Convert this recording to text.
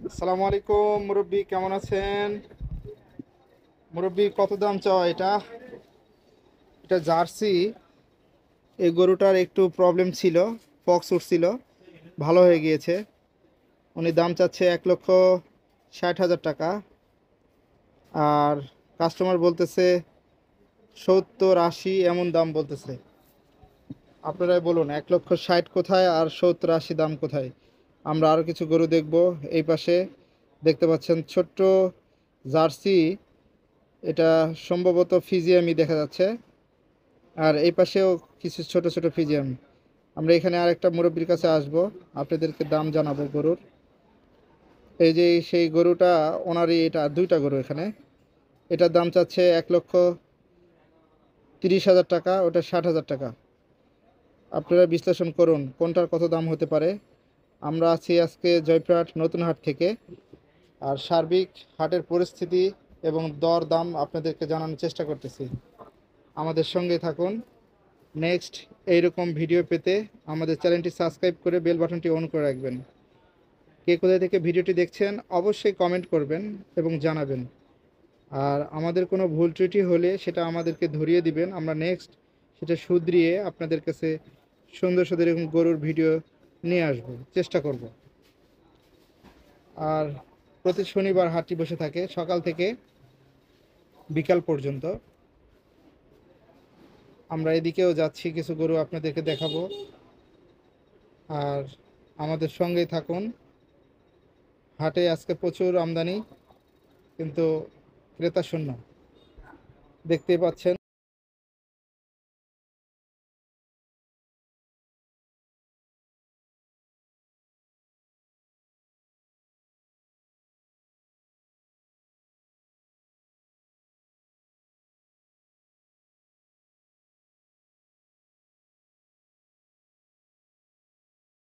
আসসালামু আলাইকুম মুরব্বী, কেমন আছেন? মুরব্বী, কত দাম চাও এটা? এটা জার্সি। এই গরুটার একটু প্রবলেম ছিল, পক্স উঠছিল, ভালো হয়ে গিয়েছে। উনি দাম চাচ্ছে 1,60,000 টাকা। আর কাস্টমার বলতেছে 70-80 এমন দাম বলতেছে। আপনারাই বলুন, 1,60,000 কোথায় আর 70-80 দাম কোথায়? আমরা আরও কিছু গরু দেখব। এই পাশে দেখতে পাচ্ছেন ছোট্ট জার্সি, এটা সম্ভবত ফিজিয়ামই দেখা যাচ্ছে। আর এই পাশেও কিছু ছোট ছোট ফিজিয়াম। আমরা এখানে আরেকটা মুরব্বির কাছে আসব, আপনাদেরকে দাম জানাবো গরুর। এই যে সেই গরুটা, ওনারই এটা, দুইটা গরু এখানে। এটার দাম চাচ্ছে 1,30,000 টাকা, ওটা 60,000 টাকা। আপনারা বিশ্লেষণ করুন কোনটার কত দাম হতে পারে। আমরা আছি আজকে জয়পুরহাট নতুন হাট থেকে। আর সার্বিক হাটের পরিস্থিতি এবং দর দাম আপনাদেরকে জানানোর চেষ্টা করতেছি। আমাদের সঙ্গে থাকুন। নেক্সট এইরকম ভিডিও পেতে আমাদের চ্যানেলটি সাবস্ক্রাইব করে বেল বাটনটি অন করে রাখবেন। কে কোথা থেকে ভিডিওটি দেখছেন অবশ্যই কমেন্ট করবেন এবং জানাবেন। আর আমাদের কোনো ভুল ত্রুটি হলে সেটা আমাদেরকে ধরিয়ে দিবেন, আমরা নেক্সট সেটা শুধরিয়ে আপনাদের কাছে সুন্দর সুন্দর এরকম গরুর ভিডিও নিয়ে আসব, চেষ্টা করব। আর প্রতি শনিবার হাটটি বসে থাকে সকাল থেকে বিকাল পর্যন্ত। আমরা এদিকেও যাচ্ছি, কিছু গরু আপনাদেরকে দেখাবো। আর আমাদের সঙ্গেই থাকুন। হাটে আজকে প্রচুর আমদানি, কিন্তু ক্রেতা শূন্য। দেখতেই পাচ্ছেন